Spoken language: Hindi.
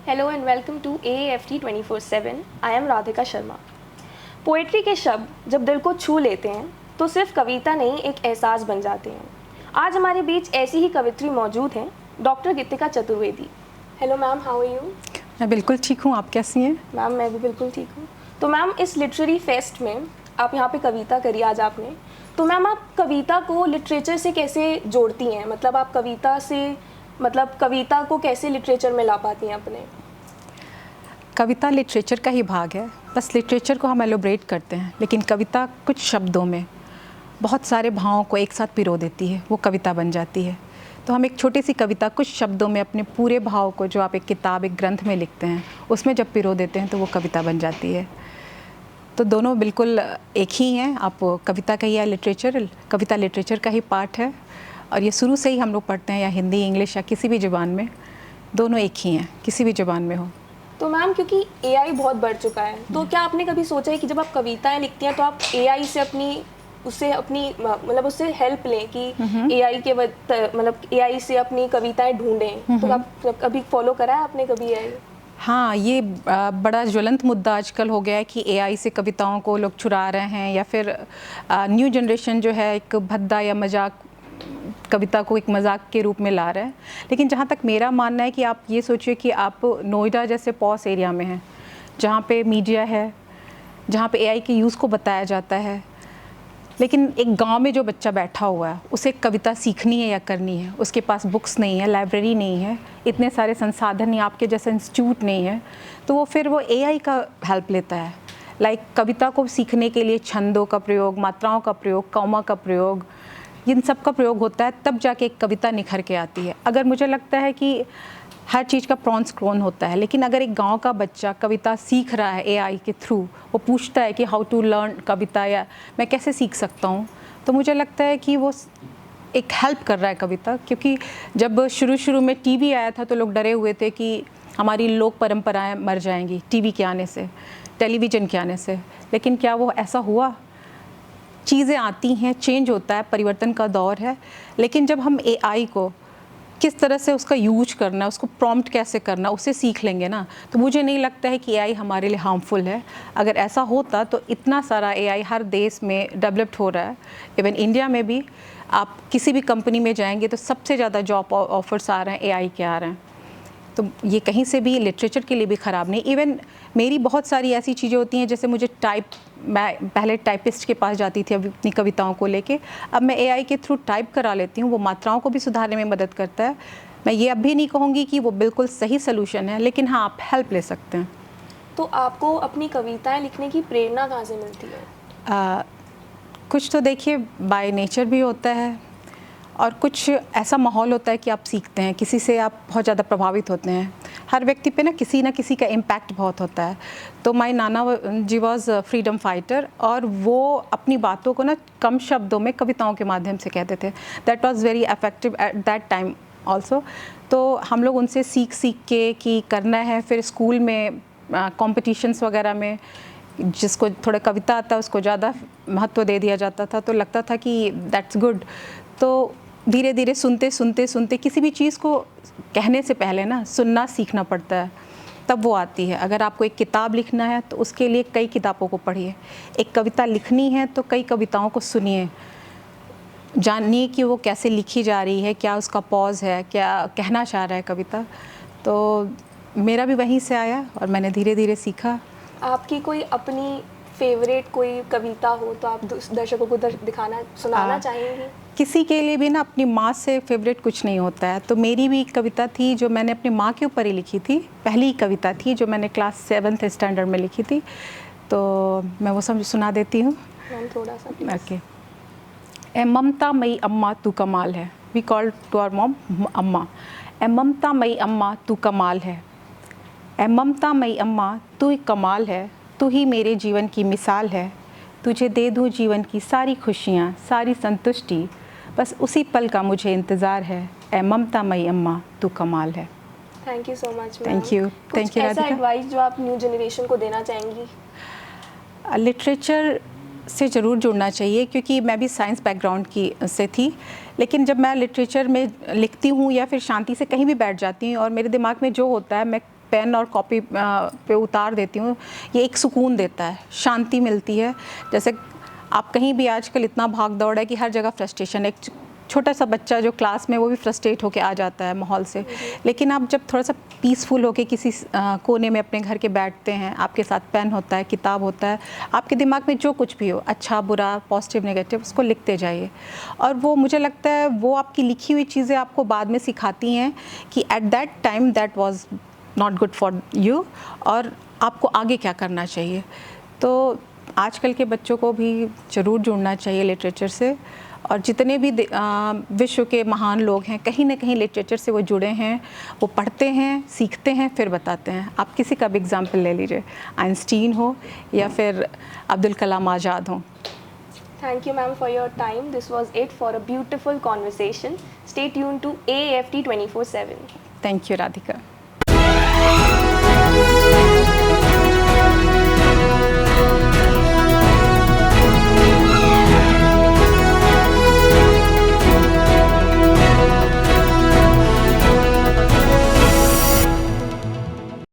Hello and welcome to AAFT 24/7। I am Radhika Sharma. Poetry के शब्द जब दिल को छू लेते हैं तो सिर्फ कविता नहीं, एक एहसास बन जाते हैं। आज हमारे बीच ऐसी ही कवित्री मौजूद हैं, doctor Geetika Chaturvedi. Hello ma'am, how are you? मैं बिल्कुल ठीक हूँ, आप कैसी हैं? मैम मैं भी बिल्कुल ठीक हूँ। तो मैम, इस लिटरेरी फेस्ट में आप यहाँ पे कविता करी आज आपने, तो मैम आप कविता को लिटरेचर से कैसे जोड़ती हैं? मतलब आप कविता को कैसे लिटरेचर में ला पाती हैं अपने? कविता लिटरेचर का ही भाग है, बस लिटरेचर को हम एलोब्रेट करते हैं, लेकिन कविता कुछ शब्दों में बहुत सारे भावों को एक साथ पिरो देती है, वो कविता बन जाती है। तो हम एक छोटी सी कविता कुछ शब्दों में अपने पूरे भाव को, जो आप एक किताब, एक ग्रंथ में लिखते हैं, उसमें जब पिरो देते हैं तो वो कविता बन जाती है। तो दोनों बिल्कुल एक ही हैं। आप कविता का ही या लिटरेचर, कविता लिटरेचर का ही पार्ट है, और ये शुरू से ही हम लोग पढ़ते हैं, या हिंदी, इंग्लिश या किसी भी ज़ुबान में, दोनों एक ही हैं, किसी भी ज़ुबान में हो। तो मैम, क्योंकि AI बहुत बढ़ चुका है, तो क्या आपने कभी सोचा है कि जब आप कविताएं लिखती हैं तो आप AI से उससे हेल्प लें कि AI से अपनी कविताएं ढूंढें? तो आप कभी फॉलो करा है आपने कभी AI? हाँ, ये बड़ा ज्वलंत मुद्दा आजकल हो गया है कि AI से कविताओं को लोग चुरा रहे हैं, या फिर न्यू जनरेशन जो है एक भद्दा या मजाक, कविता को एक मजाक के रूप में ला रहे हैं। लेकिन जहाँ तक मेरा मानना है कि आप ये सोचिए कि आप नोएडा जैसे पॉस एरिया में हैं, जहाँ पे मीडिया है, जहाँ पे AI के यूज़ को बताया जाता है, लेकिन एक गांव में जो बच्चा बैठा हुआ है, उसे कविता सीखनी है या करनी है, उसके पास बुक्स नहीं है, लाइब्रेरी नहीं है, इतने सारे संसाधन नहीं, आपके जैसा इंस्टीट्यूट नहीं है, तो वो फिर वो AI का हेल्प लेता है। कविता को सीखने के लिए छंदों का प्रयोग, मात्राओं का प्रयोग, कॉमा का प्रयोग, इन सब का प्रयोग होता है, तब जाके एक कविता निखर के आती है। अगर मुझे लगता है कि हर चीज़ का प्रॉन्स क्रोन होता है, लेकिन अगर एक गांव का बच्चा कविता सीख रहा है AI के थ्रू, वो पूछता है कि हाउ टू लर्न कविता, या मैं कैसे सीख सकता हूँ, तो मुझे लगता है कि वो एक हेल्प कर रहा है कविता। क्योंकि जब शुरू में TV आया था तो लोग डरे हुए थे कि हमारी लोक परंपराएं मर जाएंगी TV के आने से, टेलीविज़न के आने से, लेकिन क्या वो ऐसा हुआ? चीज़ें आती हैं, चेंज होता है, परिवर्तन का दौर है, लेकिन जब हम AI को किस तरह से उसका यूज करना, उसको प्रॉम्प्ट कैसे करना, उसे सीख लेंगे ना, तो मुझे नहीं लगता है कि AI हमारे लिए हार्मफुल है। अगर ऐसा होता तो इतना सारा AI हर देश में डेवलप्ड हो रहा है, इवन इंडिया में भी। आप किसी भी कंपनी में जाएंगे तो सबसे ज़्यादा जॉब ऑफर्स आ रहे हैं AI के आ रहे हैं। तो ये कहीं से भी लिटरेचर के लिए भी ख़राब नहीं। इवन मेरी बहुत सारी ऐसी चीज़ें होती हैं, जैसे मैं पहले टाइपिस्ट के पास जाती थी अपनी कविताओं को लेके, अब मैं AI के थ्रू टाइप करा लेती हूँ, वो मात्राओं को भी सुधारने में मदद करता है। मैं ये अब भी नहीं कहूँगी कि वो बिल्कुल सही सलूशन है, लेकिन हाँ, आप हेल्प ले सकते हैं। तो आपको अपनी कविताएं लिखने की प्रेरणा कहाँ से मिलती है? कुछ तो देखिए बाय नेचर भी होता है, और कुछ ऐसा माहौल होता है कि आप सीखते हैं, किसी से आप बहुत ज़्यादा प्रभावित होते हैं। हर व्यक्ति पे ना किसी का इम्पैक्ट बहुत होता है। तो my Nana ji was freedom fighter, और वो अपनी बातों को ना कम शब्दों में कविताओं के माध्यम से कहते थे। That was very effective at that time also. तो हम लोग उनसे सीख के कि करना है। फिर स्कूल में कॉम्पिटिशन्स वगैरह में जिसको थोड़ा कविता आता है उसको ज़्यादा महत्व दे दिया जाता था, तो लगता था कि दैट्स गुड। तो धीरे धीरे सुनते किसी भी चीज़ को कहने से पहले ना सुनना सीखना पड़ता है, तब वो आती है। अगर आपको एक किताब लिखना है तो उसके लिए कई किताबों को पढ़िए। एक कविता लिखनी है तो कई कविताओं को सुनिए, जानिए कि वो कैसे लिखी जा रही है, क्या उसका पॉज है, क्या कहना चाह रहा है कविता। तो मेरा भी वहीं से आया और मैंने धीरे धीरे सीखा। आपकी कोई अपनी फेवरेट कोई कविता हो तो आप दर्शकों को सुनाना चाहेंगी? किसी के लिए भी ना अपनी माँ से फेवरेट कुछ नहीं होता है। तो मेरी भी एक कविता थी जो मैंने अपनी माँ के ऊपर ही लिखी थी, पहली कविता थी जो मैंने क्लास 7th स्टैंडर्ड में लिखी थी। तो मैं वो सब सुना देती हूँ। थोड़ा सा ओके। ए ममता मई अम्मा तू कमाल है। We call to our mom amma. ए ममता मई अम्मा तू कमाल है, ए ममता मई अम्मा तू ही कमाल है, तू ही मेरे जीवन की मिसाल है। तुझे दे दूँ जीवन की सारी खुशियाँ, सारी संतुष्टि, बस उसी पल का मुझे इंतज़ार है। ए ममता मई अम्मा तू कमाल है। Thank you so much. Thank you Radhika. ऐसा एडवाइस जो आप न्यू जनरेशन को देना चाहेंगी? लिटरेचर से ज़रूर जुड़ना चाहिए, क्योंकि मैं भी साइंस बैकग्राउंड की से थी, लेकिन जब मैं लिटरेचर में लिखती हूँ या फिर शांति से कहीं भी बैठ जाती हूँ और मेरे दिमाग में जो होता है मैं पेन और कॉपी पे उतार देती हूँ, ये एक सुकून देता है, शांति मिलती है। जैसे आप कहीं भी आजकल इतना भाग दौड़ है कि हर जगह फ्रस्ट्रेशन है। एक छोटा सा बच्चा जो क्लास में वो भी फ्रस्ट्रेट होके आ जाता है माहौल से, लेकिन आप जब थोड़ा सा पीसफुल होके किसी कोने में अपने घर के बैठते हैं, आपके साथ पेन होता है, किताब होता है, आपके दिमाग में जो कुछ भी हो, अच्छा बुरा पॉजिटिव नेगेटिव, उसको लिखते जाइए। और वो मुझे लगता है वो आपकी लिखी हुई चीज़ें आपको बाद में सिखाती हैं कि at that time that was not good for you, और आपको आगे क्या करना चाहिए। तो आजकल के बच्चों को भी ज़रूर जुड़ना चाहिए लिटरेचर से, और जितने भी विश्व के महान लोग हैं कहीं ना कहीं लिटरेचर से वो जुड़े हैं, वो पढ़ते हैं, सीखते हैं, फिर बताते हैं। आप किसी का भी एग्जाम्पल ले लीजिए, आइंस्टीन हो या फिर अब्दुल कलाम आज़ाद हो। Thank you, ma'am, for your time. This was it for a beautiful conversation. Stay tuned to AFT 24/7. Thank you Radhika.